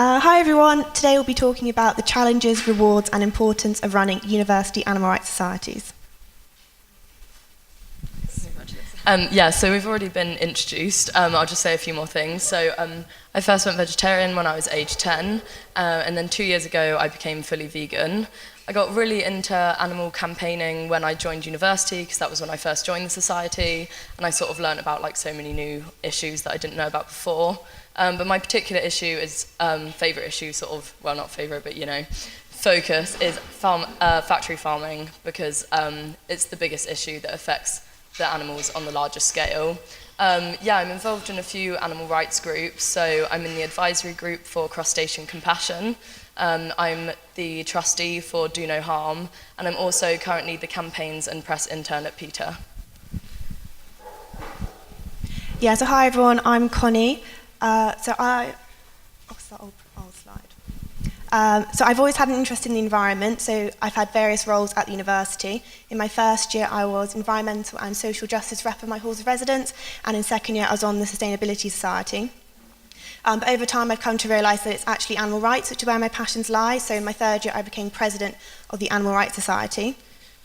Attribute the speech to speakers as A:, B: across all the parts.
A: Hi everyone, today we'll be talking about the challenges, rewards and importance of running university animal rights societies.
B: So we've already been introduced. I'll just say a few more things. So I first went vegetarian when I was age 10, and then 2 years ago I became fully vegan. I got really into animal campaigning when I joined university, because that was when I first joined the society, and I sort of learned about like so many new issues that I didn't know about before. But my particular issue is, favourite issue sort of, well not favourite, but you know, focus is factory farming, because it's the biggest issue that affects the animals on the largest scale. I'm involved in a few animal rights groups, so I'm in the advisory group for crustacean compassion. I'm the trustee for Do No Harm, and I'm also currently the campaigns and press intern at PETA.
A: Yeah, so hi everyone, I'm Connie. So I've always had an interest in the environment, so I've had various roles at the university. In my first year, I was environmental and social justice rep of my halls of residence, and in second year, I was on the Sustainability Society. But over time, I've come to realise that it's actually animal rights which are where my passions lie, so in my third year, I became president of the Animal Rights Society.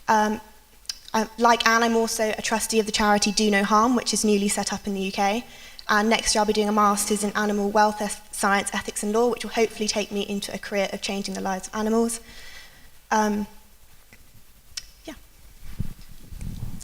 A: Like Anne, I'm also a trustee of the charity Do No Harm, which is newly set up in the UK. And next year I'll be doing a master's in animal welfare science, ethics and law, which will hopefully take me into a career of changing the lives of animals.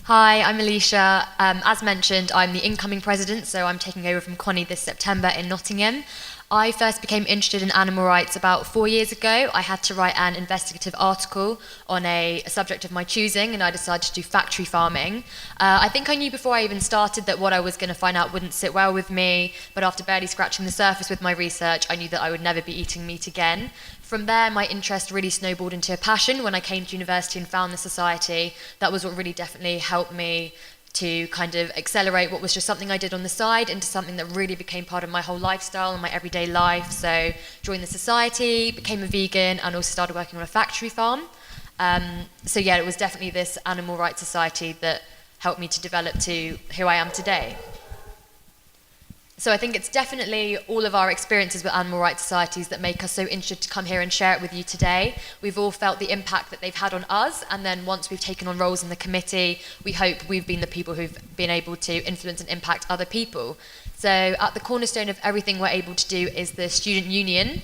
C: Hi, I'm Alisha. As mentioned, I'm the incoming president, so I'm taking over from Connie this September in Nottingham. I first became interested in animal rights about 4 years ago. I had to write an investigative article on a subject of my choosing, and I decided to do factory farming. I think I knew before I even started that what I was going to find out wouldn't sit well with me, but after barely scratching the surface with my research, I knew that I would never be eating meat again. From there, my interest really snowballed into a passion. When I came to university and found the society, that was what really definitely helped me to kind of accelerate what was just something I did on the side into something that really became part of my whole lifestyle and my everyday life. So joined the society, became a vegan, and also started working on a factory farm. It was definitely this animal rights society that helped me to develop to who I am today. So I think it's definitely all of our experiences with animal rights societies that make us so interested to come here and share it with you today. We've all felt the impact that they've had on us, and then once we've taken on roles in the committee, we hope we've been the people who've been able to influence and impact other people. So at the cornerstone of everything we're able to do is the student union.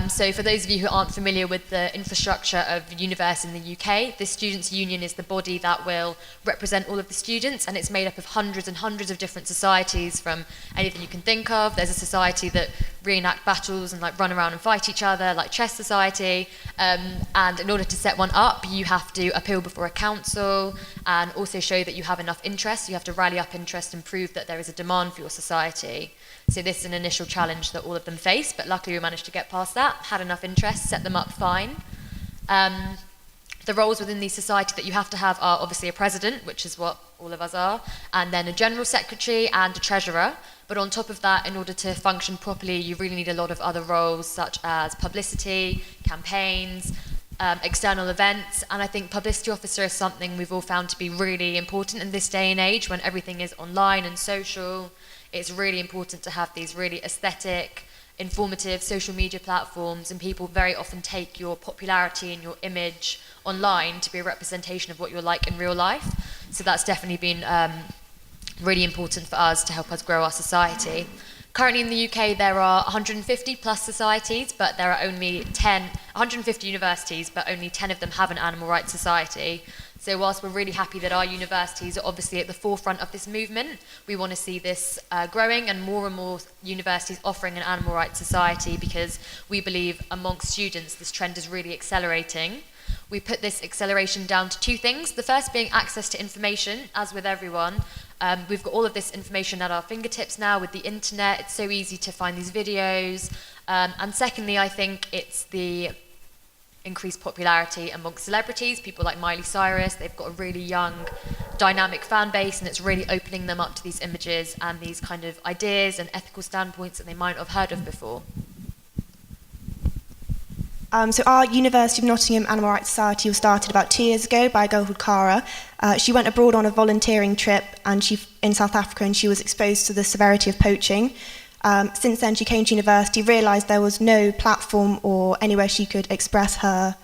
C: So for those of you who aren't familiar with the infrastructure of universities in the UK, the Students' Union is the body that will represent all of the students, and it's made up of hundreds and hundreds of different societies from anything you can think of. There's a society that reenact battles and like run around and fight each other, like Chess Society, and in order to set one up, you have to appeal before a council and also show that you have enough interest. You have to rally up interest and prove that there is a demand for your society. So this is an initial challenge that all of them face, but luckily we managed to get past that, had enough interest, set them up fine. The roles within the society that you have to have are obviously a president, which is what all of us are, and then a general secretary and a treasurer. But on top of that, in order to function properly, you really need a lot of other roles, such as publicity, campaigns, external events, and I think publicity officer is something we've all found to be really important in this day and age when everything is online and social. It's really important to have these really aesthetic, informative social media platforms, and people very often take your popularity and your image online to be a representation of what you're like in real life. So that's definitely been really important for us to help us grow our society. Currently in the UK there are 150 plus societies, but there are only 150 universities, but only 10 of them have an animal rights society. So whilst we're really happy that our universities are obviously at the forefront of this movement, we want to see this growing and more universities offering an animal rights society, because we believe amongst students this trend is really accelerating. We put this acceleration down to two things. The first being access to information, as with everyone. We've got all of this information at our fingertips now with the internet. It's so easy to find these videos. And secondly, I think it's the increased popularity amongst celebrities, people like Miley Cyrus. They've got a really young, dynamic fan base, and it's really opening them up to these images and these kind of ideas and ethical standpoints that they might not have heard of before.
A: So our University of Nottingham Animal Rights Society was started about 2 years ago by a girl called Cara. She went abroad on a volunteering trip in South Africa, and she was exposed to the severity of poaching. Since then, she came to university, realised there was no platform or anywhere she could express her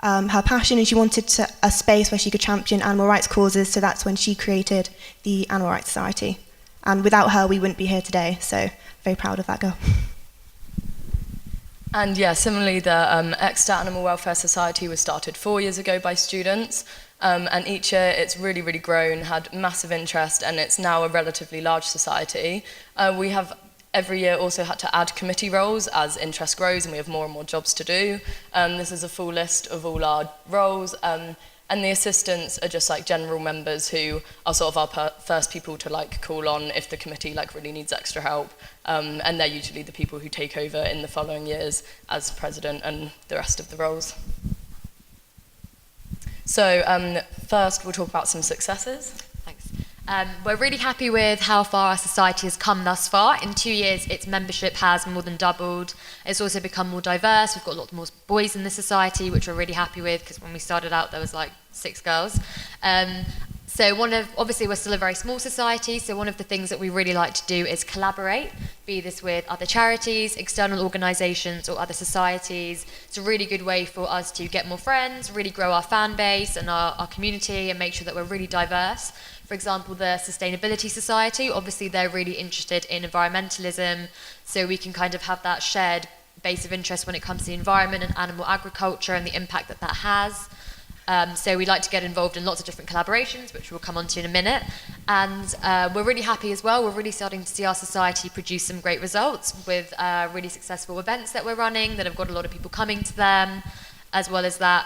A: passion, and she wanted a space where she could champion animal rights causes, so that's when she created the Animal Rights Society. And without her, we wouldn't be here today, so very proud of that girl.
B: And yeah, similarly, the Exeter Animal Welfare Society was started 4 years ago by students, and each year it's really, really grown, had massive interest, and it's now a relatively large society. We have every year also had to add committee roles as interest grows and we have more jobs to do. This is a full list of all our roles, and the assistants are just like general members who are sort of our first people to like call on if the committee like really needs extra help, and they're usually the people who take over in the following years as president and the rest of the roles. So first we'll talk about some successes.
C: Thanks. We're really happy with how far our society has come thus far. In 2 years, its membership has more than doubled. It's also become more diverse. We've got a lot more boys in the society, which we're really happy with, because when we started out, there was like 6 girls. Obviously we're still a very small society, so one of the things that we really like to do is collaborate, be this with other charities, external organisations or other societies. It's a really good way for us to get more friends, really grow our fan base and our community, and make sure that we're really diverse. For example, the Sustainability Society, obviously they're really interested in environmentalism, so we can kind of have that shared base of interest when it comes to the environment and animal agriculture and the impact that has. So we like to get involved in lots of different collaborations, which we'll come on to in a minute. And we're really happy as well. We're really starting to see our society produce some great results with really successful events that we're running that have got a lot of people coming to them. As well as that,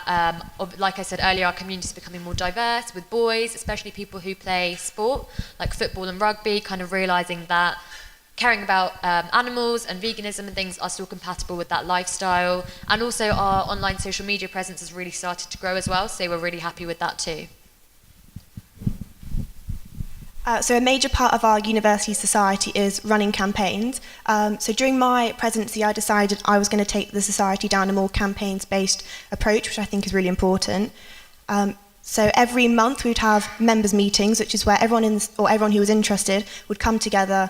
C: like I said earlier, our community is becoming more diverse with boys, especially people who play sport, like football and rugby, kind of realising that caring about animals and veganism and things are still compatible with that lifestyle. And also our online social media presence has really started to grow as well, so we're really happy with that too.
A: So a major part of our university society is running campaigns. So during my presidency, I decided I was going to take the society down a more campaigns-based approach, which I think is really important. So every month we'd have members' meetings, which is where everyone who was interested would come together,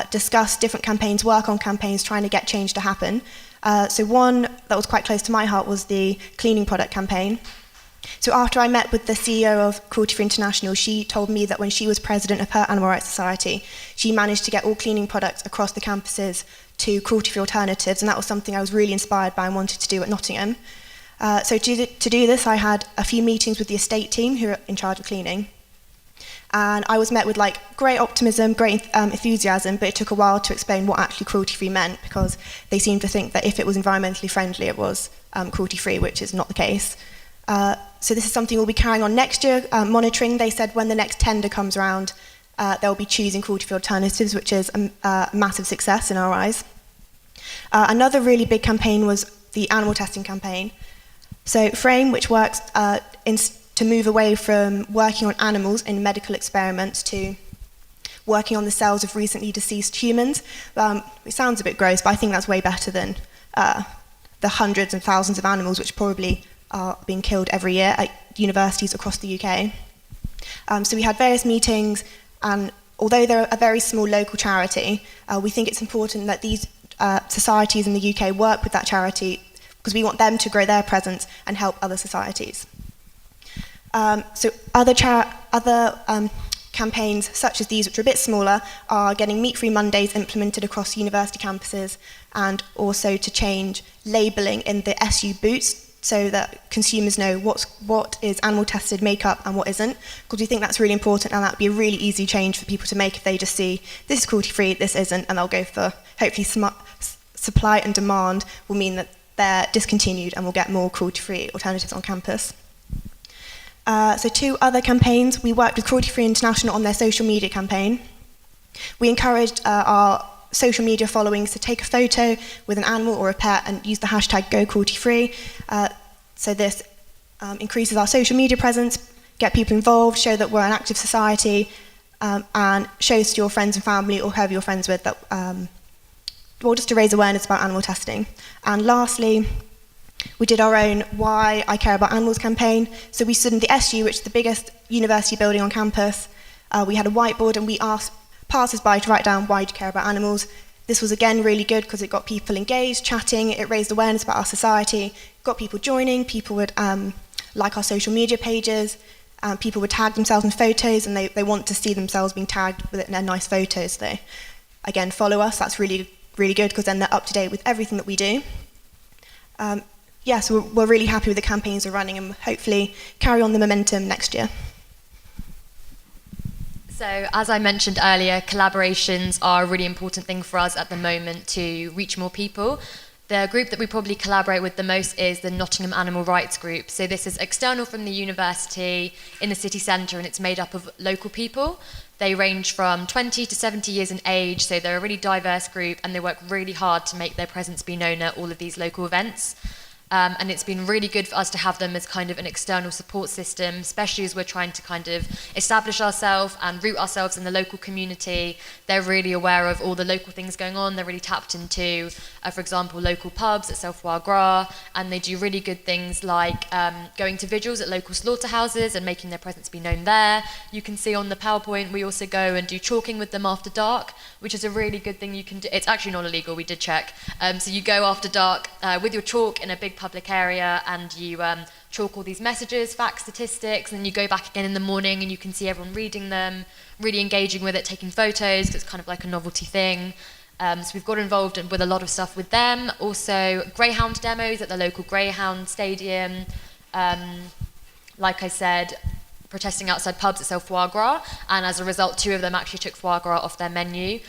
A: discuss different campaigns, work on campaigns, trying to get change to happen. So one that was quite close to my heart was the cleaning product campaign. So after I met with the CEO of Cruelty Free International, she told me that when she was president of her Animal Rights Society, she managed to get all cleaning products across the campuses to cruelty-free alternatives, and that was something I was really inspired by and wanted to do at Nottingham. So to do this, I had a few meetings with the estate team who are in charge of cleaning. And I was met with like great optimism, great enthusiasm, but it took a while to explain what actually cruelty-free meant, because they seemed to think that if it was environmentally friendly, it was cruelty-free, which is not the case. So this is something we'll be carrying on next year, monitoring. They said when the next tender comes around, they'll be choosing cruelty-free alternatives, which is a massive success in our eyes. Another really big campaign was the animal testing campaign. So FRAME, which works to move away from working on animals in medical experiments to working on the cells of recently deceased humans. It sounds a bit gross, but I think that's way better than the hundreds and thousands of animals which probably are being killed every year at universities across the UK. So we had various meetings, and although they're a very small local charity, we think it's important that these societies in the UK work with that charity, because we want them to grow their presence and help other societies. So other campaigns such as these, which are a bit smaller, are getting meat-free Mondays implemented across university campuses, and also to change labelling in the SU boots so that consumers know what is animal-tested makeup and what isn't, because we think that's really important, and that would be a really easy change for people to make if they just see this is cruelty-free, this isn't, and they'll go for, hopefully, supply and demand will mean that they're discontinued and we'll get more cruelty-free alternatives on campus. So 2 other campaigns. We worked with Cruelty Free International on their social media campaign. We encouraged our social media followings to take a photo with an animal or a pet and use the hashtag #GoCrueltyFree. So this increases our social media presence, get people involved, show that we're an active society, and shows to your friends and family or whoever you're friends with that, just to raise awareness about animal testing. And lastly, we did our own Why I Care About Animals campaign. So we stood in the SU, which is the biggest university building on campus. We had a whiteboard and we asked passers-by to write down why do you care about animals. This was again really good because it got people engaged, chatting, it raised awareness about our society, got people joining, people would like our social media pages, people would tag themselves in photos and they want to see themselves being tagged with their nice photos. So again, follow us, that's really, really good because then they're up to date with everything that we do. So we're really happy with the campaigns we're running and hopefully carry on the momentum next year.
C: So, as I mentioned earlier, collaborations are a really important thing for us at the moment to reach more people. The group that we probably collaborate with the most is the Nottingham Animal Rights Group. So this is external from the university in the city centre, and it's made up of local people. They range from 20 to 70 years in age, so they're a really diverse group, and they work really hard to make their presence be known at all of these local events. And it's been really good for us to have them as kind of an external support system, especially as we're trying to kind of establish ourselves and root ourselves in the local community. They're really aware of all the local things going on. They're really tapped into, for example, local pubs that sell foie gras, and they do really good things like going to vigils at local slaughterhouses and making their presence be known there. You can see on the PowerPoint we also go and do chalking with them after dark, which is a really good thing you can do. It's actually not illegal, we did check. So you go after dark with your chalk in a big public area and you chalk all these messages, facts, statistics, and then you go back again in the morning and you can see everyone reading them, really engaging with it, taking photos, 'cause it's kind of like a novelty thing. So we've got involved with a lot of stuff with them. Also greyhound demos at the local greyhound stadium. Like I said, protesting outside pubs that sell foie gras, and as a result 2 of them actually took foie gras off their menu.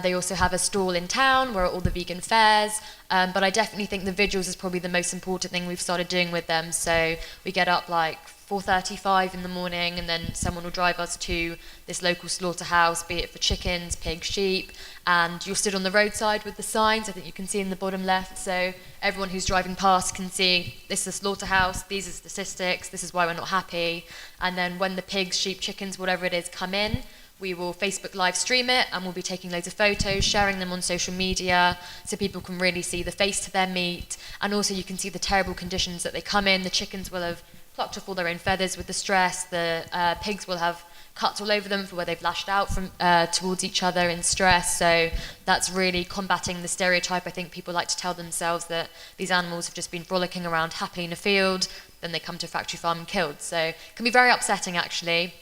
C: They also have a stall in town where all the vegan fairs, but I definitely think the vigils is probably the most important thing we've started doing with them. So we get up like 4:35 in the morning, and then someone will drive us to this local slaughterhouse, be it for chickens, pigs, sheep, and you'll sit on the roadside with the signs, I think you can see in the bottom left, so everyone who's driving past can see this is a slaughterhouse, these are statistics, this is why we're not happy. And then when the pigs, sheep, chickens, whatever it is, come in, we will Facebook live stream it, and we'll be taking loads of photos, sharing them on social media so people can really see the face to their meat, and also you can see the terrible conditions that they come in. The chickens will have plucked off all their own feathers with the stress, the pigs will have cuts all over them for where they've lashed out from towards each other in stress. So that's really combating the stereotype. I think people like to tell themselves that these animals have just been frolicking around happily in a field, then they come to a factory farm and killed. So it can be very upsetting actually.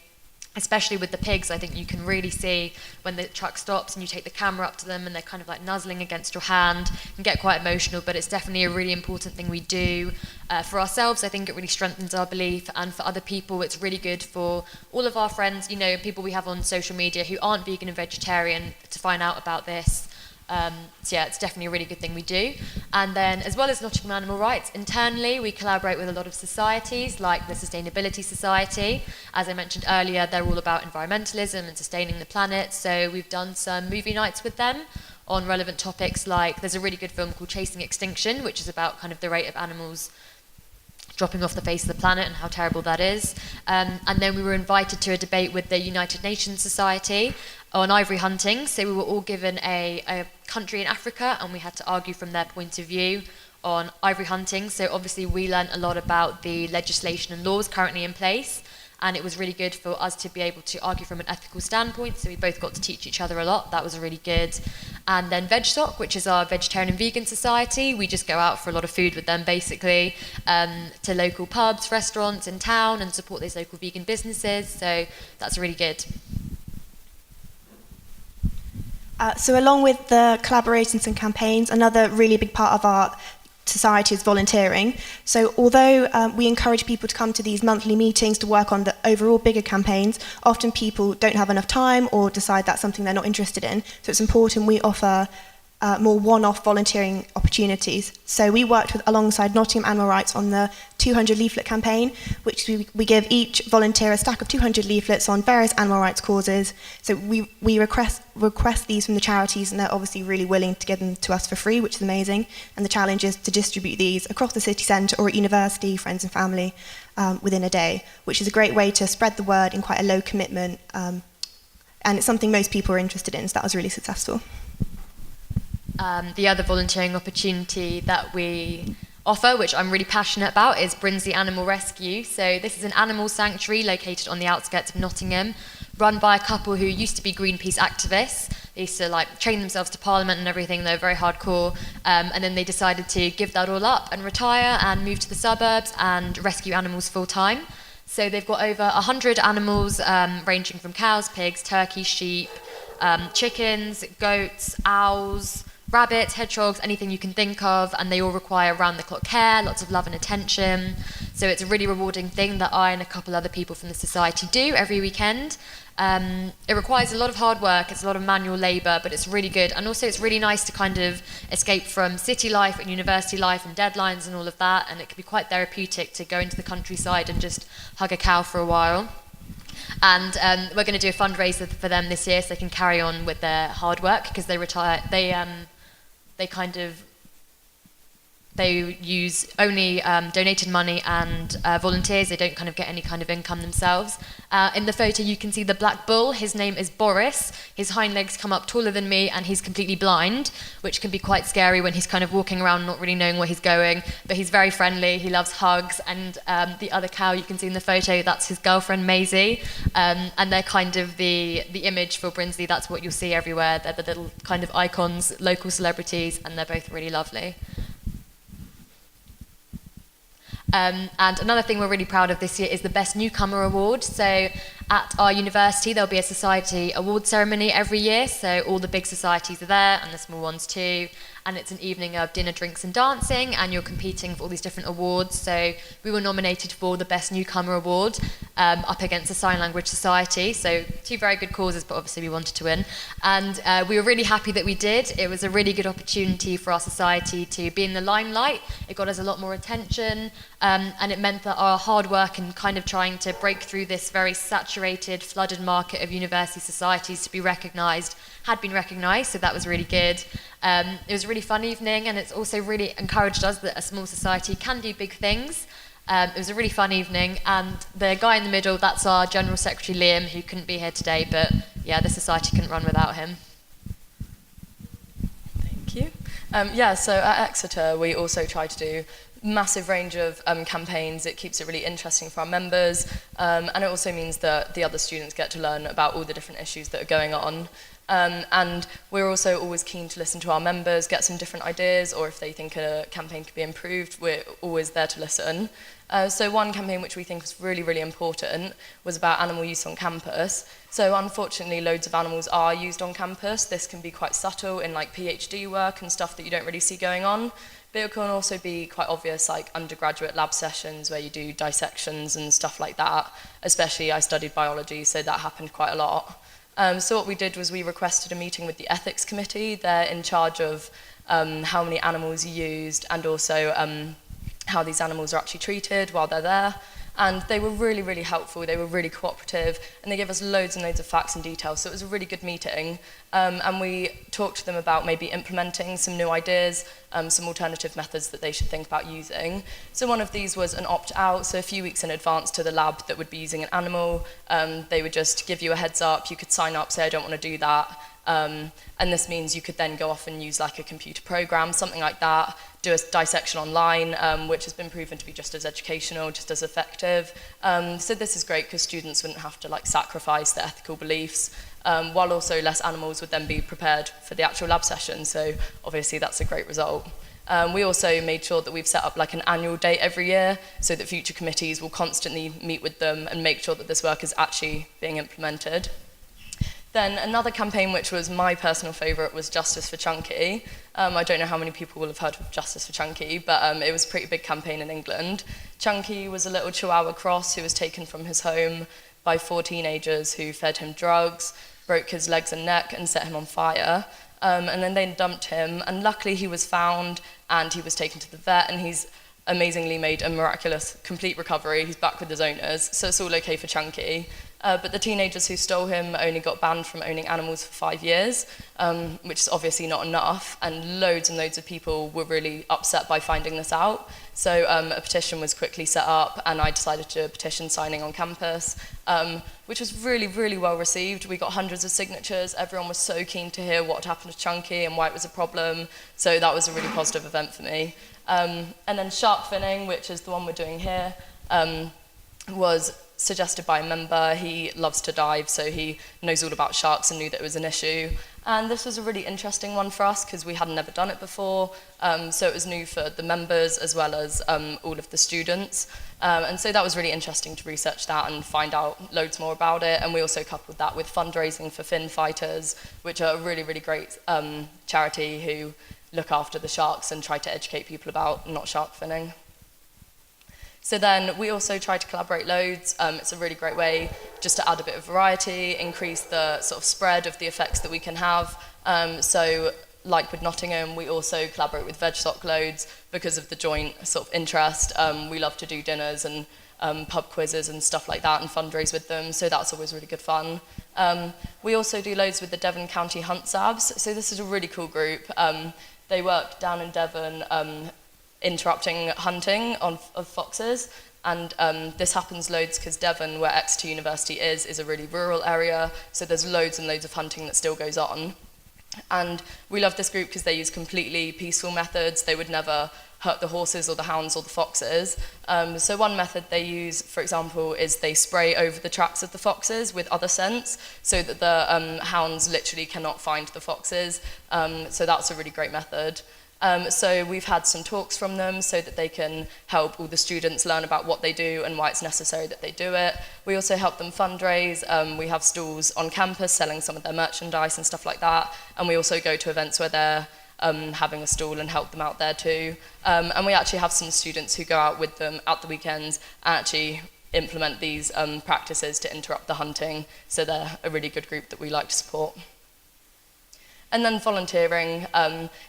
C: Especially with the pigs, I think you can really see when the truck stops and you take the camera up to them and they're kind of like nuzzling against your hand. It can get quite emotional, but it's definitely a really important thing we do. For ourselves, I think it really strengthens our belief, and for other people, it's really good for all of our friends, you know, people we have on social media who aren't vegan and vegetarian to find out about this. So yeah, it's definitely a really good thing we do. And then as well as Nottingham Animal Rights, internally we collaborate with a lot of societies like the Sustainability Society. As I mentioned earlier, they're all about environmentalism and sustaining the planet, so we've done some movie nights with them on relevant topics, like there's a really good film called Chasing Extinction, which is about kind of the rate of animals dropping off the face of the planet and how terrible that is. And then we were invited to a debate with the United Nations Society on ivory hunting. So we were all given a country in Africa, and we had to argue from their point of view on ivory hunting. So obviously we learned a lot about the legislation and laws currently in place, and it was really good for us to be able to argue from an ethical standpoint. So we both got to teach each other a lot. That was really good. And then VegSoc, which is our vegetarian and vegan society, we just go out for a lot of food with them basically, to local pubs, restaurants in town, and support those local vegan businesses. So that's really good.
A: So along with the collaborations and campaigns, another really big part of our society is volunteering. So although we encourage people to come to these monthly meetings to work on the overall bigger campaigns, often people don't have enough time or decide that's something they're not interested in. So it's important we offer more one-off volunteering opportunities. So we worked alongside Nottingham Animal Rights on the 200 leaflet campaign, which we give each volunteer a stack of 200 leaflets on various animal rights causes. So we request these from the charities, and they're obviously really willing to give them to us for free, which is amazing. And the challenge is to distribute these across the city centre or at university, friends and family, within a day, which is a great way to spread the word in quite a low commitment. And it's something most people are interested in, so that was really successful.
C: The other volunteering opportunity that we offer, which I'm really passionate about, is Bryns the Animal Rescue. So this is an animal sanctuary located on the outskirts of Nottingham, run by a couple who used to be Greenpeace activists. They used to like train themselves to Parliament and everything. They were very hardcore. And then they decided to give that all up and retire and move to the suburbs and rescue animals full time. So they've got over 100 animals, ranging from cows, pigs, turkeys, sheep, chickens, goats, owls, rabbits, hedgehogs, anything you can think of, and they all require round-the-clock care, lots of love and attention. So it's a really rewarding thing that I and a couple other people from the society do every weekend. It requires a lot of hard work, it's a lot of manual labour, but it's really good. And also it's really nice to kind of escape from city life and university life and deadlines and all of that, and it can be quite therapeutic to go into the countryside and just hug a cow for a while. And we're going to do a fundraiser for them this year so they can carry on with their hard work, because they use only donated money and volunteers. They don't kind of get any kind of income themselves. In the photo you can see the black bull. His name is Boris. His hind legs come up taller than me and he's completely blind, which can be quite scary when he's kind of walking around not really knowing where he's going. But he's very friendly, he loves hugs. And the other cow you can see in the photo, that's his girlfriend Maisie. And they're kind of the image for Brinsley. That's what you'll see everywhere. They're the little kind of icons, local celebrities, and they're both really lovely. And another thing we're really proud of this year is the Best Newcomer Award. So at our university, there'll be a society award ceremony every year. So all the big societies are there, and the small ones too. And it's an evening of dinner, drinks and dancing, and you're competing for all these different awards. So we were nominated for the Best Newcomer Award, up against the Sign Language Society. So two very good causes, but obviously we wanted to win. And we were really happy that we did. It was a really good opportunity for our society to be in the limelight. It got us a lot more attention, and it meant that our hard work and kind of trying to break through this very saturated, flooded market of university societies to be recognised had been recognised, so that was really good. It was a really fun evening, and it's also really encouraged us that a small society can do big things. It was a really fun evening, and the guy in the middle, that's our General Secretary Liam, who couldn't be here today, but yeah, the society couldn't run without him.
B: Thank you. So at Exeter, we also try to do massive range of campaigns. It keeps it really interesting for our members, and it also means that the other students get to learn about all the different issues that are going on. And we're also always keen to listen to our members, get some different ideas, or if they think a campaign could be improved, we're always there to listen. So one campaign which we think was really, really important was about animal use on campus. So unfortunately, loads of animals are used on campus. This can be quite subtle in like PhD work and stuff that you don't really see going on. But it can also be quite obvious, like undergraduate lab sessions where you do dissections and stuff like that. Especially I studied biology, so that happened quite a lot. So what we did was we requested a meeting with the ethics committee. They're in charge of how many animals are used, and also how these animals are actually treated while they're there. And they were really, really helpful. They were really cooperative, and they gave us loads and loads of facts and details. So it was a really good meeting. And we talked to them about maybe implementing some new ideas, some alternative methods that they should think about using. So one of these was an opt-out. So a few weeks in advance to the lab that would be using an animal, they would just give you a heads up. You could sign up, say, I don't want to do that. And this means you could then go off and use like a computer program, something like that, do a dissection online, which has been proven to be just as educational, just as effective. So this is great because students wouldn't have to like sacrifice their ethical beliefs, while also less animals would then be prepared for the actual lab session. So obviously that's a great result. We also made sure that we've set up like an annual date every year so that future committees will constantly meet with them and make sure that this work is actually being implemented. Then another campaign which was my personal favourite was Justice for Chunky. I don't know how many people will have heard of Justice for Chunky, but it was a pretty big campaign in England. Chunky was a little Chihuahua cross who was taken from his home by 4 teenagers who fed him drugs, broke his legs and neck and set him on fire. And then they dumped him, and luckily he was found and he was taken to the vet, and he's amazingly made a miraculous complete recovery. He's back with his owners, so it's all okay for Chunky. But the teenagers who stole him only got banned from owning animals for 5 years, which is obviously not enough, and loads of people were really upset by finding this out. So a petition was quickly set up, and I decided to do a petition signing on campus, which was really, really well received. We got hundreds of signatures. Everyone was so keen to hear what happened to Chunky and why it was a problem, so that was a really positive event for me. And then shark finning, which is the one we're doing here, was suggested by a member. He loves to dive, so he knows all about sharks and knew that it was an issue. And this was a really interesting one for us because we had never done it before, so it was new for the members as well as all of the students. And so that was really interesting to research that and find out loads more about it. And we also coupled that with fundraising for fin fighters, which are a really, really great charity who look after the sharks and try to educate people about not shark finning. So then we also try to collaborate loads. It's a really great way just to add a bit of variety, increase the sort of spread of the effects that we can have. So like with Nottingham, we also collaborate with VegSoc loads because of the joint sort of interest. We love to do dinners and pub quizzes and stuff like that and fundraise with them, so that's always really good fun. We also do loads with the Devon County Hunt Sabs, so this is a really cool group. They work down in Devon interrupting hunting of foxes, and this happens loads because Devon, where Exeter University is a really rural area, so there's loads and loads of hunting that still goes on. And we love this group because they use completely peaceful methods. They would never hurt the horses or the hounds or the foxes. So one method they use, for example, is they spray over the tracks of the foxes with other scents so that the hounds literally cannot find the foxes. So that's a really great method. So we've had some talks from them so that they can help all the students learn about what they do and why it's necessary that they do it. We also help them fundraise. We have stalls on campus selling some of their merchandise and stuff like that. And we also go to events where they're having a stall and help them out there too. And we actually have some students who go out with them at the weekends and actually implement these practices to interrupt the hunting. So they're a really good group that we like to support. And then volunteering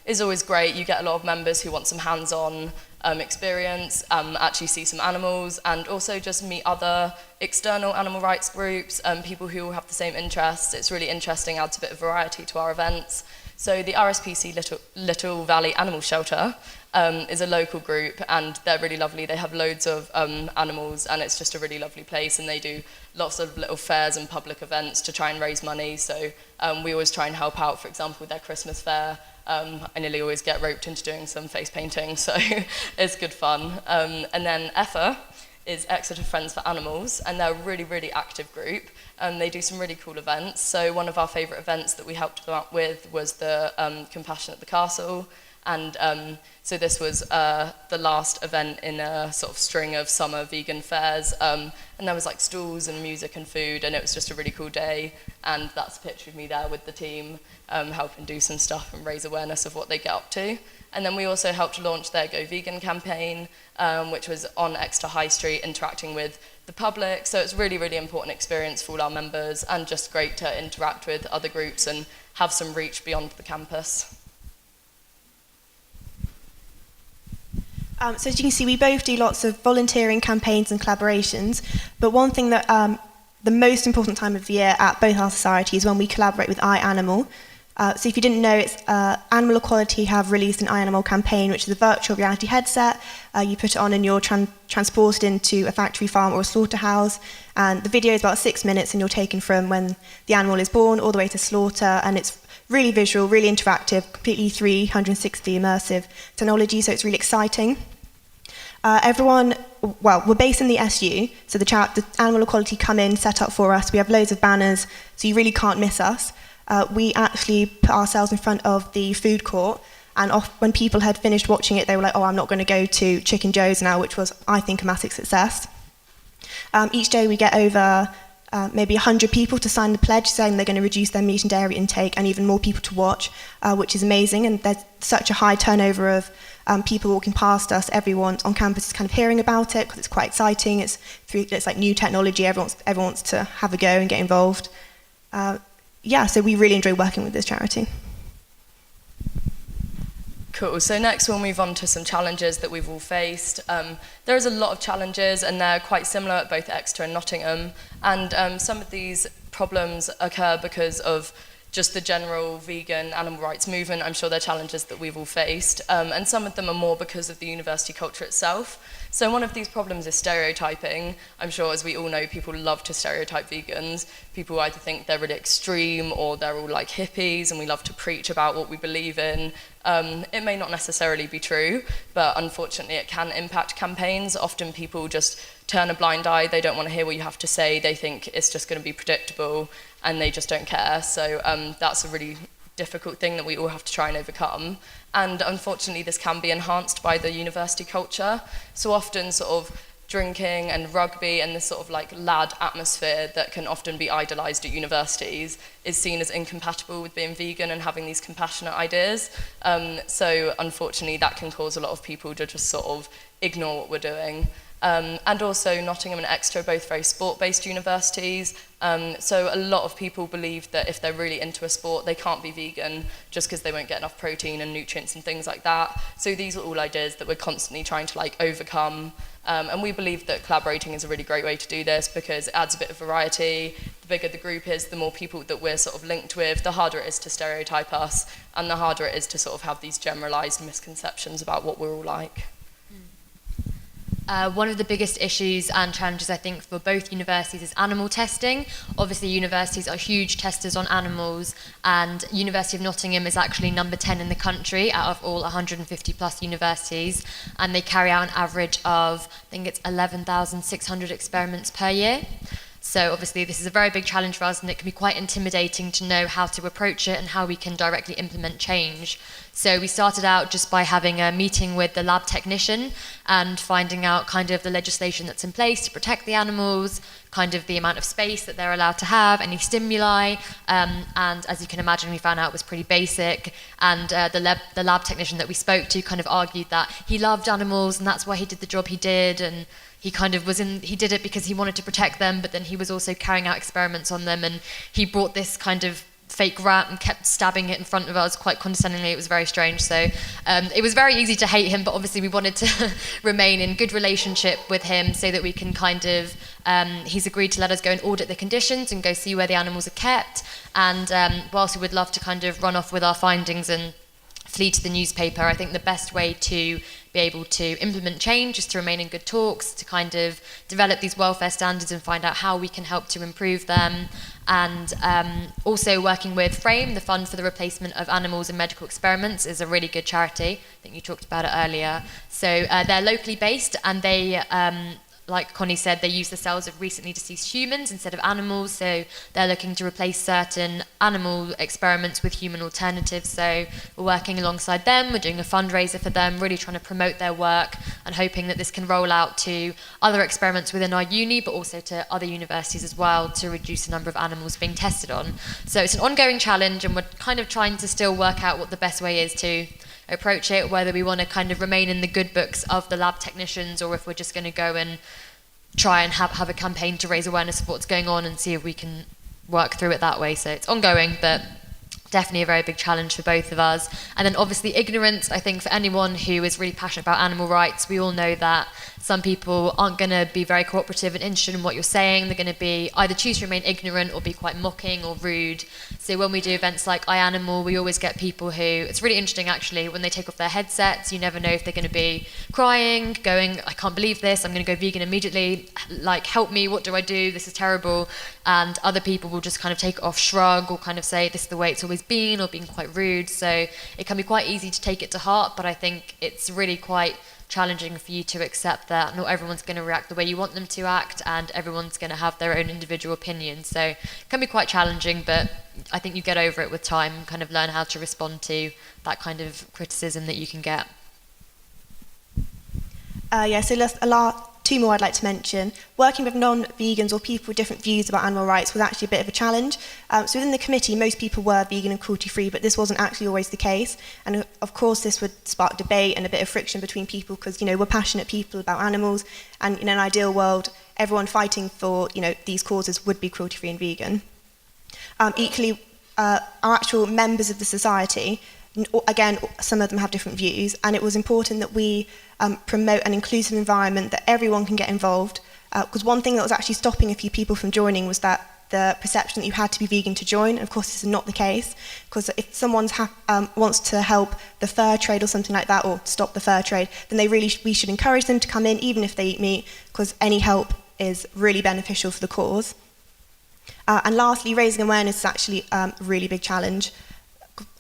B: is always great. You get a lot of members who want some hands-on experience, actually see some animals, and also just meet other external animal rights groups, people who all have the same interests. It's really interesting, adds a bit of variety to our events. So the RSPC Little Valley Animal Shelter is a local group, and they're really lovely. They have loads of animals, and it's just a really lovely place, and they do lots of little fairs and public events to try and raise money. So we always try and help out, for example, with their Christmas fair. I nearly always get roped into doing some face painting, so it's good fun. And then EFA is Exeter Friends for Animals, and they're a really, really active group. They do some really cool events. So one of our favourite events that we helped them out with was the Compassion at the Castle. And so this was the last event in a sort of string of summer vegan fairs. And there was like stalls and music and food, and it was just a really cool day. And that's a picture of me there with the team, helping do some stuff and raise awareness of what they get up to. And then we also helped launch their Go Vegan campaign, which was on Exeter High Street, interacting with the public. So it's a really, really important experience for all our members, and just great to interact with other groups and have some reach beyond the campus.
A: So as you can see, we both do lots of volunteering campaigns and collaborations, but one thing that the most important time of the year at both our societies is when we collaborate with iAnimal. So if you didn't know, it's Animal Equality have released an iAnimal campaign, which is a virtual reality headset. You put it on and you're transported into a factory farm or a slaughterhouse, and the video is about 6 minutes, and you're taken from when the animal is born all the way to slaughter, and it's really visual, really interactive, completely 360 immersive technology, so it's really exciting. We're based in the SU, so the Animal Equality come in, set up for us. We have loads of banners, so you really can't miss us. We actually put ourselves in front of the food court, and when people had finished watching it, they were like, oh, I'm not going to go to Chicken Joe's now, which was, I think, a massive success. Each day we get over maybe 100 people to sign the pledge saying they're going to reduce their meat and dairy intake, and even more people to watch, which is amazing. And there's such a high turnover of people walking past us. Everyone on campus is kind of hearing about it because it's quite exciting. It's like new technology. Everyone wants to have a go and get involved. So we really enjoy working with this charity.
B: Cool, so next we'll move on to some challenges that we've all faced. There's a lot of challenges, and they're quite similar at both Exeter and Nottingham, and some of these problems occur because of just the general vegan animal rights movement. I'm sure they're challenges that we've all faced, and some of them are more because of the university culture itself. So one of these problems is stereotyping. I'm sure, as we all know, people love to stereotype vegans. People either think they're really extreme or they're all like hippies and we love to preach about what we believe in. It may not necessarily be true, but unfortunately it can impact campaigns. Often people just turn a blind eye, they don't want to hear what you have to say, they think it's just going to be predictable and they just don't care. So that's a really difficult thing that we all have to try and overcome. And unfortunately this can be enhanced by the university culture. So often sort of drinking and rugby and this sort of like lad atmosphere that can often be idolised at universities is seen as incompatible with being vegan and having these compassionate ideas. So unfortunately that can cause a lot of people to just sort of ignore what we're doing. And also Nottingham and Exeter are both very sport-based universities, so a lot of people believe that if they're really into a sport, they can't be vegan just because they won't get enough protein and nutrients and things like that. So these are all ideas that we're constantly trying to like overcome, and we believe that collaborating is a really great way to do this because it adds a bit of variety. The bigger the group is, the more people that we're sort of linked with, the harder it is to stereotype us, and the harder it is to sort of have these generalised misconceptions about what we're all like.
C: One of the biggest issues and challenges, I think, for both universities is animal testing. Obviously, universities are huge testers on animals, and University of Nottingham is actually number 10 in the country out of all 150 plus universities, and they carry out an average of, I think it's 11,600 experiments per year. So obviously this is a very big challenge for us, and it can be quite intimidating to know how to approach it and how we can directly implement change. So we started out just by having a meeting with the lab technician and finding out kind of the legislation that's in place to protect the animals, kind of the amount of space that they're allowed to have, any stimuli, and as you can imagine, we found out it was pretty basic. And the lab technician that we spoke to kind of argued that he loved animals and that's why he did the job he did, and he kind of he did it because he wanted to protect them, but then he was also carrying out experiments on them, and he brought this kind of fake rat and kept stabbing it in front of us quite condescendingly. It was very strange. So it was very easy to hate him, but obviously we wanted to remain in good relationship with him so that we can kind of, he's agreed to let us go and audit the conditions and go see where the animals are kept. And whilst we would love to kind of run off with our findings and flee to the newspaper, I think the best way to be able to implement change is to remain in good talks, to kind of develop these welfare standards and find out how we can help to improve them. And also working with FRAME, the Fund for the Replacement of Animals in Medical Experiments, is a really good charity. I think you talked about it earlier. So they're locally based, and they like Connie said, they use the cells of recently deceased humans instead of animals, so they're looking to replace certain animal experiments with human alternatives. So we're working alongside them, we're doing a fundraiser for them, really trying to promote their work and hoping that this can roll out to other experiments within our uni, but also to other universities as well, to reduce the number of animals being tested on. So it's an ongoing challenge, and we're kind of trying to still work out what the best way is to approach it, whether we want to kind of remain in the good books of the lab technicians, or if we're just going to go and try and have a campaign to raise awareness of what's going on and see if we can work through it that way. So it's ongoing, but definitely a very big challenge for both of us. And then obviously ignorance, I think for anyone who is really passionate about animal rights, we all know that some people aren't going to be very cooperative and interested in what you're saying. They're going to be either choose to remain ignorant or be quite mocking or rude. So when we do events like iAnimal, we always get people who, it's really interesting actually, when they take off their headsets, you never know if they're going to be crying, going, I can't believe this, I'm going to go vegan immediately, like, help me, what do I do, this is terrible. And other people will just kind of take it off, shrug, or kind of say, this is the way it's always been, or being quite rude. So it can be quite easy to take it to heart, but I think it's really quite challenging for you to accept that not everyone's going to react the way you want them to act, and everyone's going to have their own individual opinion. So it can be quite challenging, but I think you get over it with time, kind of learn how to respond to that kind of criticism that you can get.
A: So two more I'd like to mention. Working with non-vegans or people with different views about animal rights was actually a bit of a challenge. So within the committee, most people were vegan and cruelty-free, but this wasn't actually always the case. And of course, this would spark debate and a bit of friction between people because, we're passionate people about animals. And in an ideal world, everyone fighting for, these causes would be cruelty-free and vegan. Equally, our actual members of the society, again, some of them have different views, and it was important that we promote an inclusive environment that everyone can get involved. Because one thing that was actually stopping a few people from joining was that the perception that you had to be vegan to join. Of course, this is not the case, because if someone wants to help the fur trade or something like that, or stop the fur trade, then we should encourage them to come in, even if they eat meat, because any help is really beneficial for the cause. And lastly, raising awareness is actually a really big challenge.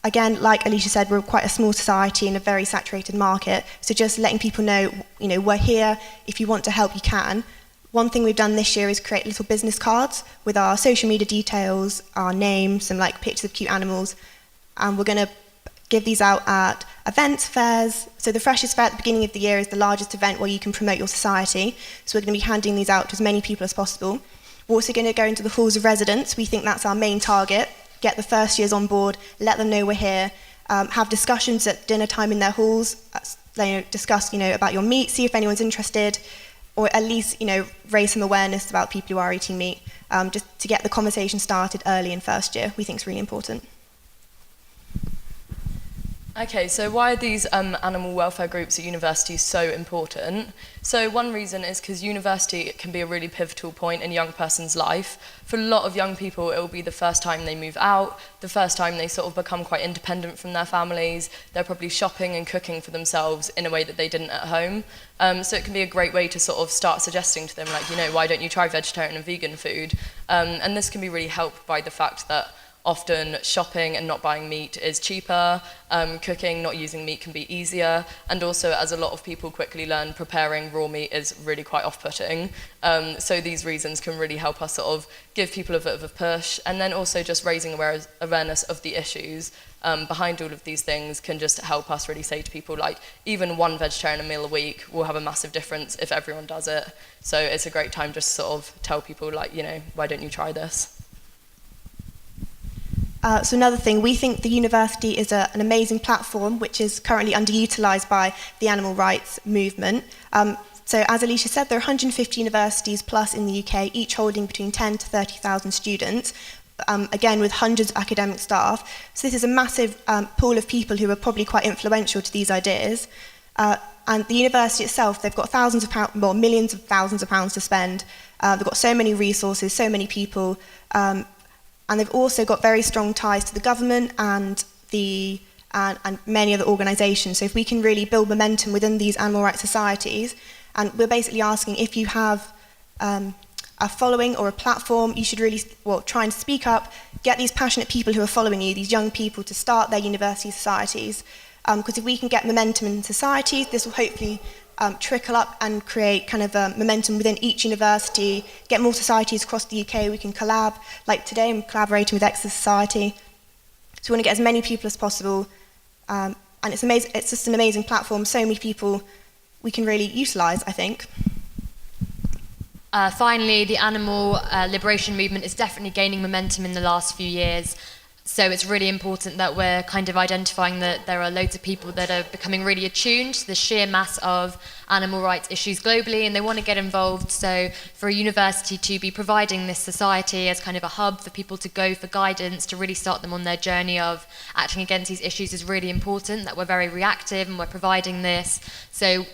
A: Again, like Alisha said, we're quite a small society in a very saturated market, so just letting people know, we're here, if you want to help, you can. One thing we've done this year is create little business cards with our social media details, our names, some pictures of cute animals, and we're going to give these out at events, fairs. So the Freshest Fair at the beginning of the year is the largest event where you can promote your society, so we're going to be handing these out to as many people as possible. We're also going to go into the halls of residence. We think that's our main target. Get the first years on board, let them know we're here, have discussions at dinner time in their halls, discuss about your meat, see if anyone's interested, or at least raise some awareness about people who are eating meat, just to get the conversation started early in first year. We think it's really important.
B: Okay, so why are these animal welfare groups at universities so important? So one reason is because university can be a really pivotal point in a young person's life. For a lot of young people, it will be the first time they move out, the first time they sort of become quite independent from their families. They're probably shopping and cooking for themselves in a way that they didn't at home. So it can be a great way to sort of start suggesting to them, why don't you try vegetarian and vegan food? And this can be really helped by the fact that often shopping and not buying meat is cheaper, cooking, not using meat can be easier, and also, as a lot of people quickly learn, preparing raw meat is really quite off-putting. So these reasons can really help us sort of give people a bit of a push, and then also just raising awareness of the issues behind all of these things can just help us really say to people, even one vegetarian meal a week will have a massive difference if everyone does it. So it's a great time just to sort of tell people, why don't you try this?
A: So another thing, we think the university is an amazing platform which is currently underutilised by the animal rights movement. So as Alisha said, there are 150 universities plus in the UK, each holding between 10 to 30,000 students, again with hundreds of academic staff. So this is a massive pool of people who are probably quite influential to these ideas. And the university itself, they've got millions of thousands of pounds to spend. They've got so many resources, so many people, and they've also got very strong ties to the government and many other organisations. So if we can really build momentum within these animal rights societies, and we're basically asking if you have a following or a platform, you should really try and speak up, get these passionate people who are following you, these young people, to start their university societies. Because if we can get momentum in societies, this will hopefully trickle up and create kind of momentum within each university, get more societies across the UK. We can collab, like today I'm collaborating with Exeter Society. So we want to get as many people as possible, and it's amazing. It's just an amazing platform, so many people we can really utilise, I think.
C: Finally, the animal liberation movement is definitely gaining momentum in the last few years. So it's really important that we're kind of identifying that there are loads of people that are becoming really attuned to the sheer mass of animal rights issues globally, and they want to get involved. So for a university to be providing this society as kind of a hub for people to go for guidance, to really start them on their journey of acting against these issues, is really important, that we're very reactive and we're providing this. So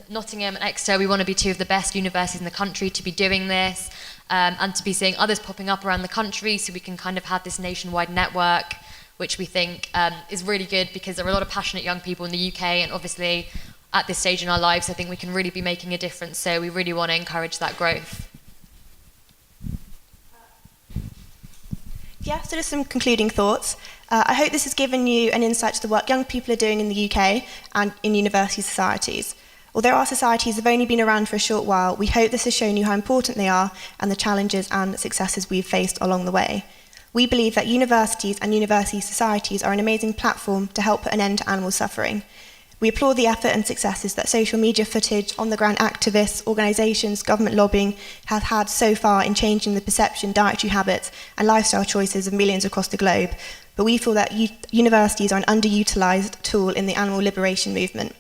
C: Nottingham and Exeter, we want to be two of the best universities in the country to be doing this. And to be seeing others popping up around the country, so we can kind of have this nationwide network, which we think is really good, because there are a lot of passionate young people in the UK, and obviously at this stage in our lives I think we can really be making a difference, so we really want to encourage that growth.
A: Yeah, so just some concluding thoughts. I hope this has given you an insight to the work young people are doing in the UK and in university societies. Although our societies have only been around for a short while, we hope this has shown you how important they are and the challenges and successes we've faced along the way. We believe that universities and university societies are an amazing platform to help put an end to animal suffering. We applaud the effort and successes that social media footage, on-the-ground activists, organisations, government lobbying have had so far in changing the perception, dietary habits and lifestyle choices of millions across the globe. But we feel that universities are an underutilised tool in the animal liberation movement.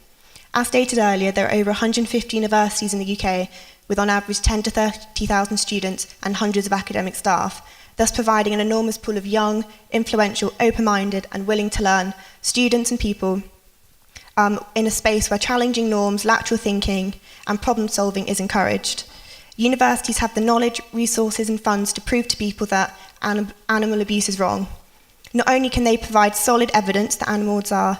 A: As stated earlier, there are over 150 universities in the UK, with on average 10 to 30,000 students and hundreds of academic staff, thus providing an enormous pool of young, influential, open-minded and willing to learn students and people in a space where challenging norms, lateral thinking and problem-solving is encouraged. Universities have the knowledge, resources and funds to prove to people that animal abuse is wrong. Not only can they provide solid evidence that animals are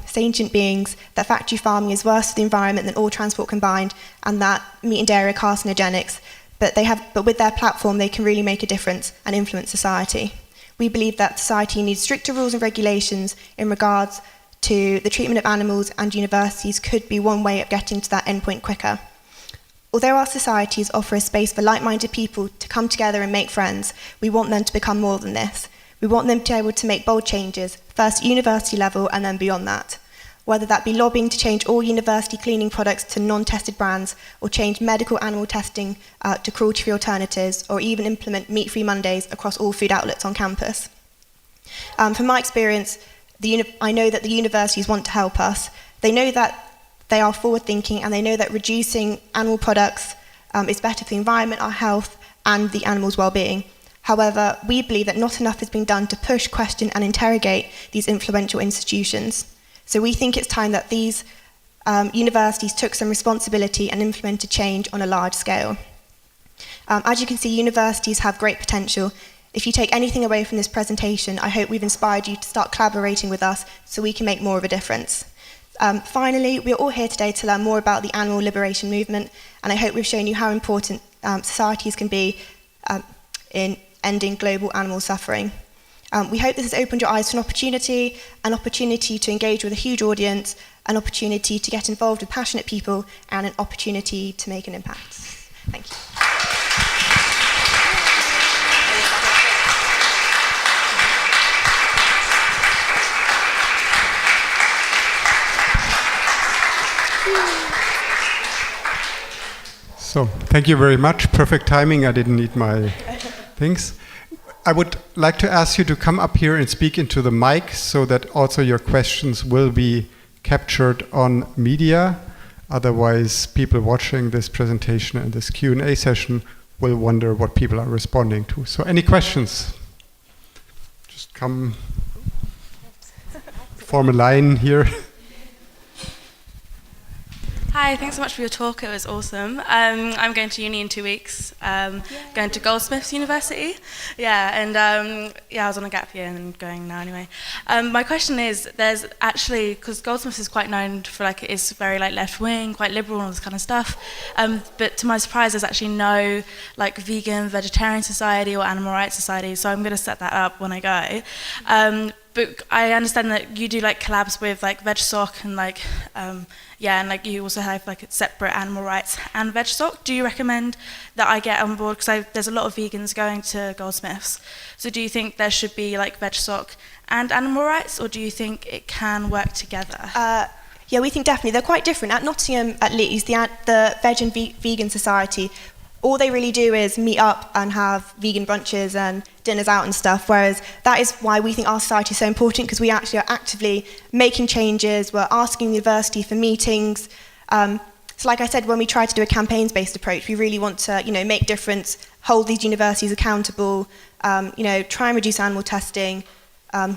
A: sentient beings, that factory farming is worse for the environment than all transport combined, and that meat and dairy are carcinogenics, but with their platform they can really make a difference and influence society. We believe that society needs stricter rules and regulations in regards to the treatment of animals, and universities could be one way of getting to that endpoint quicker. Although our societies offer a space for like-minded people to come together and make friends, we want them to become more than this. We want them to be able to make bold changes, first at university level and then beyond that. Whether that be lobbying to change all university cleaning products to non-tested brands, or change medical animal testing to cruelty-free alternatives, or even implement meat-free Mondays across all food outlets on campus. From my experience, I know that the universities want to help us. They know that they are forward-thinking, and they know that reducing animal products is better for the environment, our health, and the animals' well-being. However, we believe that not enough is being done to push, question, and interrogate these influential institutions. So we think it's time that these universities took some responsibility and implemented change on a large scale. As you can see, universities have great potential. If you take anything away from this presentation, I hope we've inspired you to start collaborating with us so we can make more of a difference. Finally, we're all here today to learn more about the animal liberation movement, and I hope we've shown you how important societies can be in ending global animal suffering. We hope this has opened your eyes to an opportunity to engage with a huge audience, an opportunity to get involved with passionate people, and an opportunity to make an impact. Thank you.
D: So, thank you very much. Perfect timing. I didn't need my things. I would like to ask you to come up here and speak into the mic so that also your questions will be captured on media. Otherwise, people watching this presentation and this Q&A session will wonder what people are responding to. So, any questions? Just come, form a line here.
E: Hi, thanks so much for your talk. It was awesome. I'm going to uni in 2 weeks, going to Goldsmiths University. Yeah, and I was on a gap year and I'm going now anyway. My question is, there's actually, because Goldsmiths is quite known for it's very left-wing, quite liberal and all this kind of stuff, but to my surprise there's actually no vegan, vegetarian society or animal rights society, so I'm going to set that up when I go. But I understand that you do collabs with VegSoc and and you also have a separate animal rights and VegSoc. Do you recommend that I get on board? Because there's a lot of vegans going to Goldsmiths. So do you think there should be VegSoc and animal rights, or do you think it can work together?
A: Yeah, we think definitely. They're quite different. At Nottingham, at least, the Veg and Vegan Society, all they really do is meet up and have vegan brunches and dinners out and stuff, whereas that is why we think our society is so important, because we actually are actively making changes, we're asking the university for meetings. So like I said, when we try to do a campaigns-based approach, we really want to make difference, hold these universities accountable, try and reduce animal testing,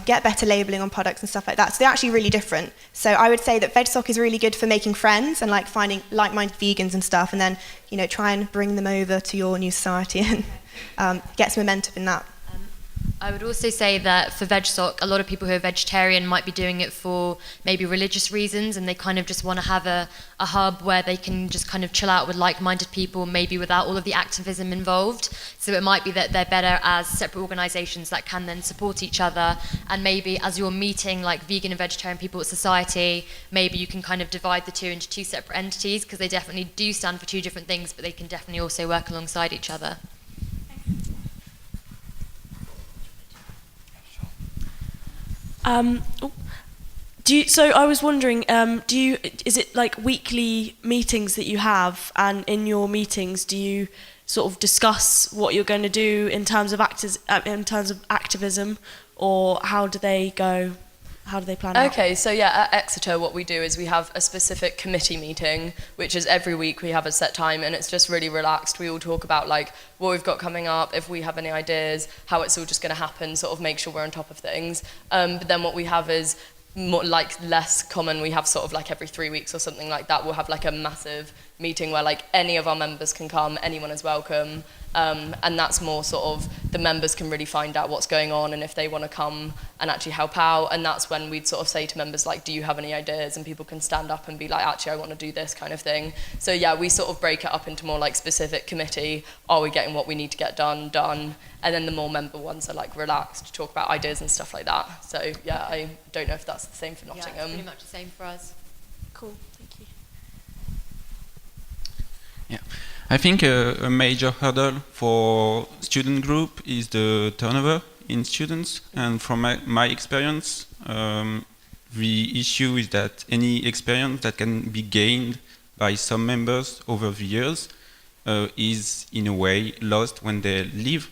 A: get better labelling on products and stuff like that. So they're actually really different. So I would say that VegSoc is really good for making friends and finding like-minded vegans and stuff, and then try and bring them over to your new society and get some momentum in that.
C: I would also say that for VegSoc, a lot of people who are vegetarian might be doing it for maybe religious reasons, and they kind of just want to have a hub where they can just kind of chill out with like-minded people, maybe without all of the activism involved. So it might be that they're better as separate organisations that can then support each other, and maybe as you're meeting vegan and vegetarian people at society, maybe you can kind of divide the two into two separate entities, because they definitely do stand for two different things, but they can definitely also work alongside each other.
F: So I was wondering, is it weekly meetings that you have, and in your meetings do you sort of discuss what you're going to do in terms of activism, or how do they go? How do they plan out?
B: Okay, so yeah, at Exeter what we do is we have a specific committee meeting, which is every week we have a set time, and it's just really relaxed. We all talk about what we've got coming up, if we have any ideas, how it's all just going to happen, sort of make sure we're on top of things. But then what we have is more less common. We have sort of every 3 weeks or something like that, we'll have a massive meeting where like any of our members can come, anyone is welcome, and that's more sort of the members can really find out what's going on and if they want to come and actually help out. And that's when we'd sort of say to members like, do you have any ideas? And people can stand up and be like, actually I want to do this kind of thing. So yeah, we sort of break it up into more like specific committee. Are we getting what we need to get done? And then the more member ones are like relaxed to talk about ideas and stuff like that. So yeah, I don't know if that's the same for Nottingham.
C: Yeah, it's pretty much the same for us.
F: Cool, thank you.
G: Yeah, I think a major hurdle for student group is the turnover in students, and from my experience, the issue is that any experience that can be gained by some members over the years is in a way lost when they leave.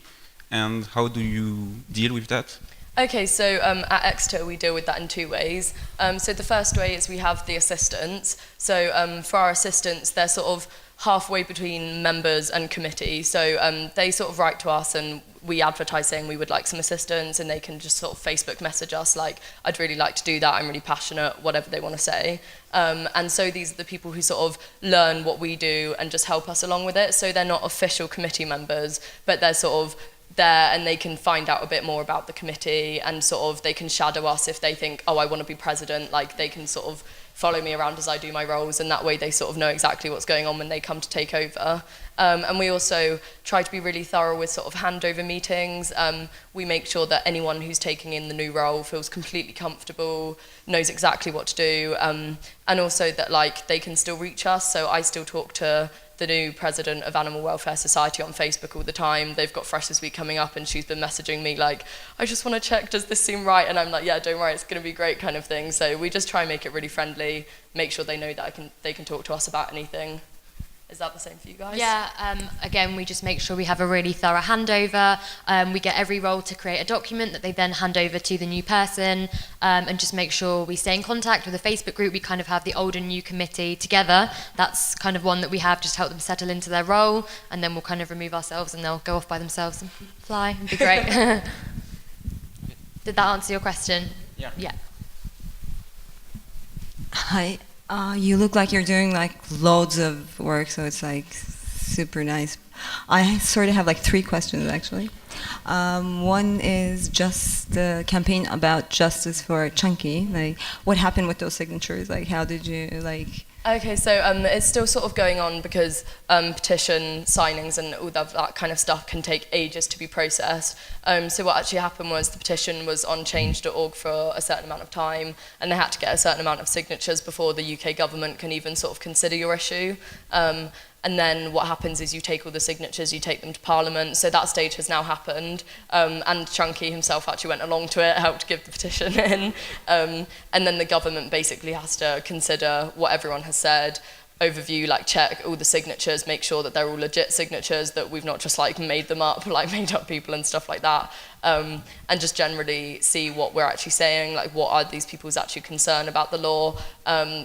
G: And how do you deal with that?
B: Okay, so at Exeter we deal with that in two ways. So the first way is we have the assistants. So for our assistants, they're sort of halfway between members and committee. So they sort of write to us and we advertise saying we would like some assistance, and they can just sort of Facebook message us like, I'd really like to do that, I'm really passionate, whatever they want to say. And so these are the people who sort of learn what we do and just help us along with it. So they're not official committee members, but they're sort of there and they can find out a bit more about the committee, and sort of they can shadow us if they think, oh, I want to be president, like they can sort of follow me around as I do my roles, and that way they sort of know exactly what's going on when they come to take over. And we also try to be really thorough with sort of handover meetings. We make sure that anyone who's taking in the new role feels completely comfortable, knows exactly what to do, and also that like they can still reach us. So I still talk to the new president of Animal Welfare Society on Facebook all the time. They've got Freshers Week coming up and she's been messaging me like, I just want to check, does this seem right? And I'm like, yeah, don't worry, it's going to be great kind of thing. So we just try and make it really friendly, make sure they know that they can talk to us about anything. Is that the same for you guys?
C: Yeah, again, we just make sure we have a really thorough handover. We get every role to create a document that they then hand over to the new person, and just make sure we stay in contact with the Facebook group. We kind of have the old and new committee together. That's kind of one that we have just to help them settle into their role, and then we'll kind of remove ourselves and they'll go off by themselves and fly and be great. Did that answer your question?
G: Yeah.
C: Yeah.
H: Hi. You look like you're doing like loads of work, so it's like super nice. I sort of have like 3 questions actually. One is just the campaign about justice for Chunky. Like, what happened with those signatures? Like, how did you like?
B: Okay, so it's still sort of going on because petition signings and all that kind of stuff can take ages to be processed. So what actually happened was the petition was on change.org for a certain amount of time, and they had to get a certain amount of signatures before the UK government can even sort of consider your issue. And then what happens is you take all the signatures, you take them to Parliament. So that stage has now happened. And Chunky himself actually went along to it, helped give the petition in. And then the government basically has to consider what everyone has said, overview, like check all the signatures, make sure that they're all legit signatures, that we've not just like made them up, like made up people and stuff like that. And just generally see what we're actually saying, like what are these people's actual concern about the law.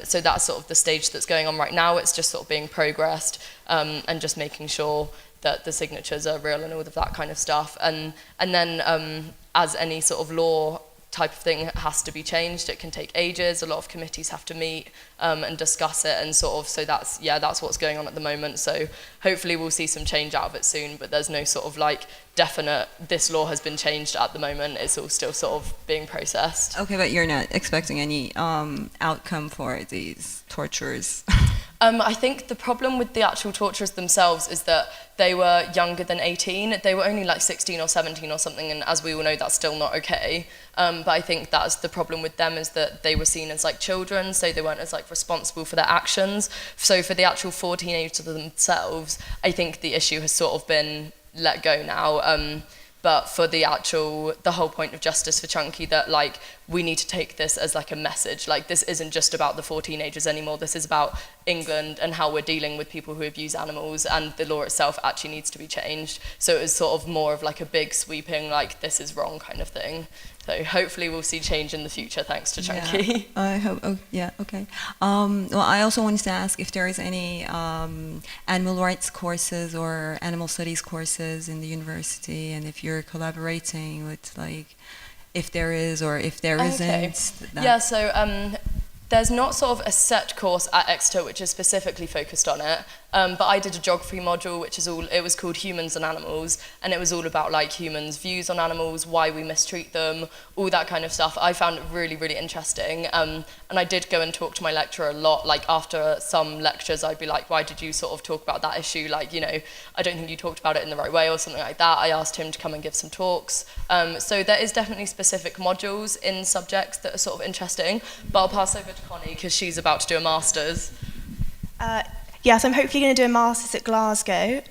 B: So that's sort of the stage that's going on right now. It's just sort of being progressed, and just making sure that the signatures are real and all of that kind of stuff. And then as any sort of law type of thing has to be changed, it can take ages. A lot of committees have to meet and discuss it, and sort of, so that's what's going on at the moment. So hopefully we'll see some change out of it soon, but there's no sort of like definite this law has been changed at the moment. It's all still sort of being processed.
H: Okay, but you're not expecting any outcome for these torturers.
B: I think the problem with the actual torturers themselves is that they were younger than 18. They were only like 16 or 17 or something, and as we all know, that's still not okay. But I think that's the problem with them, is that they were seen as like children, so they weren't as like responsible for their actions. So for the actual 4 teenagers themselves, I think the issue has sort of been let go now. But for the whole point of justice for Chunky, that like we need to take this as like a message. Like this isn't just about the 4 teenagers anymore. This is about England and how we're dealing with people who abuse animals, and the law itself actually needs to be changed. So it was sort of more of like a big sweeping, like this is wrong kind of thing. So hopefully we'll see change in the future thanks to Chunky.
H: Yeah, I hope. Oh, yeah. Okay. Well, I also wanted to ask if there is any animal rights courses or animal studies courses in the university, and if you're collaborating with like, if there is or if there isn't.
B: Yeah. So There's not sort of a set course at Exeter which is specifically focused on it, but I did a geography module it was called Humans and Animals, and it was all about like humans' views on animals, why we mistreat them, all that kind of stuff. I found it really, really interesting, and I did go and talk to my lecturer a lot. Like after some lectures I'd be like, why did you sort of talk about that issue? Like, you know, I don't think you talked about it in the right way or something like that. I asked him to come and give some talks. So there is definitely specific modules in subjects that are sort of interesting, but I'll pass over to Connie because she's about to do a master's.
A: Yes, I'm hopefully going to do a master's at Glasgow,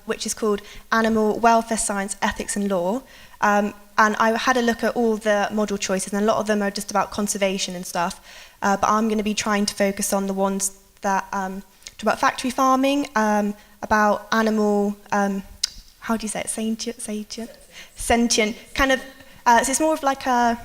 A: which is called Animal Welfare Science, Ethics and Law. And I had a look at all the module choices, and a lot of them are just about conservation and stuff. But I'm going to be trying to focus on the ones that talk about factory farming, about animal, how do you say it, sentient, kind of, so it's more of like a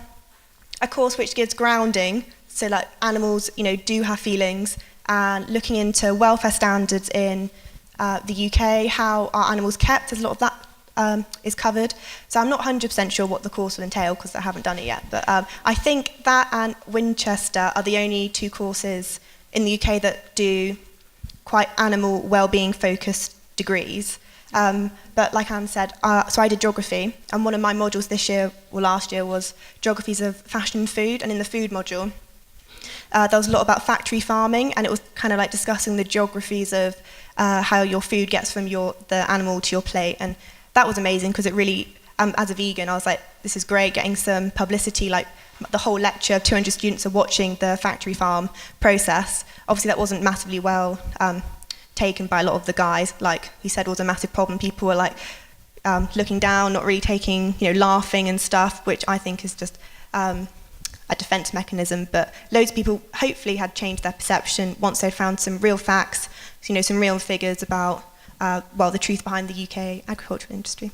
A: course which gives grounding, so like animals, you know, do have feelings, and looking into welfare standards in the UK, how are animals kept, there's a lot of that is covered. So I'm not 100% sure what the course will entail because I haven't done it yet, but I think that and Winchester are the only two courses in the UK that do quite animal well-being focused degrees. But like Anne said, so I did geography, and one of my modules this year, or last year, was geographies of fashion and food, and in the food module, there was a lot about factory farming, and it was kind of like discussing the geographies of how your food gets from the animal to your plate, and that was amazing because it really, as a vegan, I was like, this is great, getting some publicity, like the whole lecture, 200 students are watching the factory farm process. Obviously that wasn't massively well taken by a lot of the guys. Like he said, it was a massive problem. People were like looking down, not really taking, you know, laughing and stuff, which I think is just a defense mechanism. But loads of people hopefully had changed their perception once they'd found some real facts, you know, some real figures about, well, the truth behind the UK agricultural industry.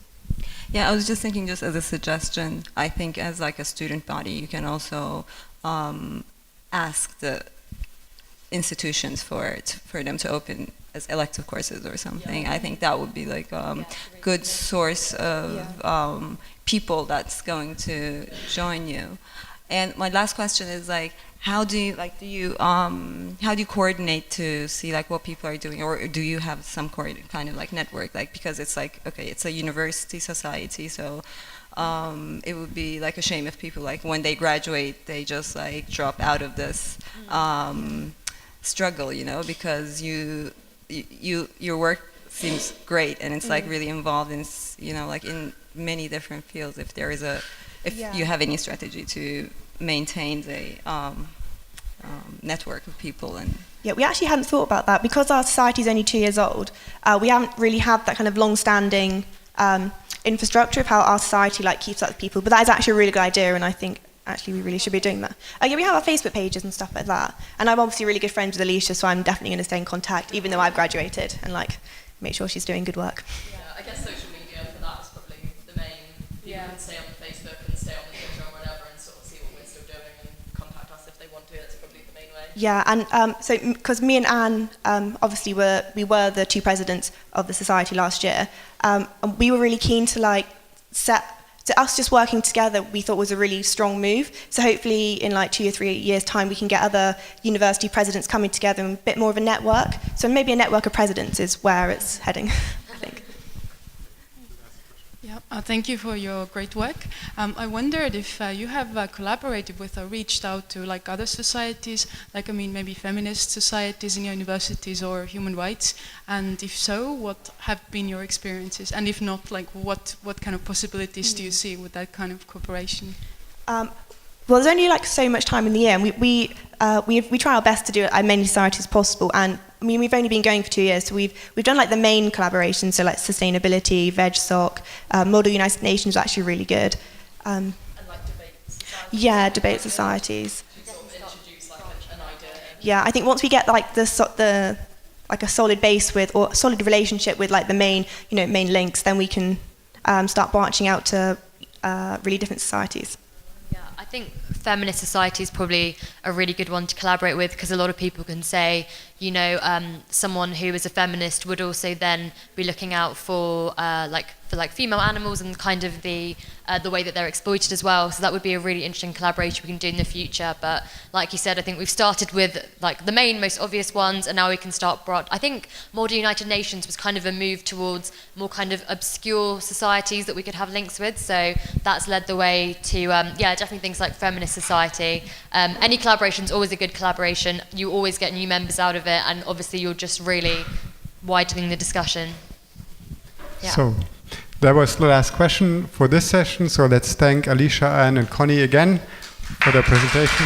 H: Yeah, I was just thinking, just as a suggestion, I think as like a student body, you can also ask the institutions for them to open as elective courses or something. I think that would be like a good source of people that's going to join you. And my last question is like, how do you coordinate to see like what people are doing, or do you have some kind of like network, like, because it's like, okay, it's a university society, so it would be like a shame if people like when they graduate they just like drop out of this struggle, you know, because your work seems great and it's like really involved in, you know, like in many different fields. If you have any strategy to maintain the network of people. And
A: yeah, we actually hadn't thought about that because our society is only 2 years old. We haven't really had that kind of long-standing infrastructure of how our society like keeps up with people. But that is actually a really good idea, and I think actually we really should be doing that. Yeah, we have our Facebook pages and stuff like that, and I'm obviously really good friends with Alisha, so I'm definitely going to stay in contact, even though I've graduated, and like make sure she's doing good work.
B: Yeah, I guess social media for that is probably the main. You can stay on Facebook and stay on the Twitter or whatever, and sort of see what we're still doing and contact us if they want to. That's probably the main way.
A: Yeah, and so because me and Anne, obviously we were the two presidents of the society last year, and we were really keen to like so us just working together we thought was a really strong move. So hopefully in like 2 or 3 years time we can get other university presidents coming together and a bit more of a network. So maybe a network of presidents is where it's heading, I think.
I: Yeah, thank you for your great work. I wondered if you have collaborated with or reached out to like other societies, like I mean maybe feminist societies in your universities or human rights, and if so, what have been your experiences? And if not, like what kind of possibilities do you see with that kind of cooperation?
A: Well, there's only like so much time in the year, and we try our best to do it as many societies as possible. And I mean, we've only been going for 2 years, so we've done like the main collaborations, so like sustainability, VegSoc, Model United Nations was actually really good.
B: And like debate societies.
A: Yeah, debate societies.
B: To sort of introduce like an idea.
A: Yeah, I think once we get like the like a solid base with, or a solid relationship with like the main links, then we can start branching out to really different societies.
C: I think feminist society is probably a really good one to collaborate with, because a lot of people can say, you know, someone who is a feminist would also then be looking out for like for like female animals and kind of the way that they're exploited as well. So that would be a really interesting collaboration we can do in the future. But like you said, I think we've started with like the main, most obvious ones, and now we can start broad. I think Modern United Nations was kind of a move towards more kind of obscure societies that we could have links with. So that's led the way to, definitely things like Feminist Society. Any collaboration is always a good collaboration. You always get new members out of it, and obviously you're just really widening the discussion. Yeah.
D: So that was the last question for this session. So let's thank Alisha, Anne, and Connie again for their presentation.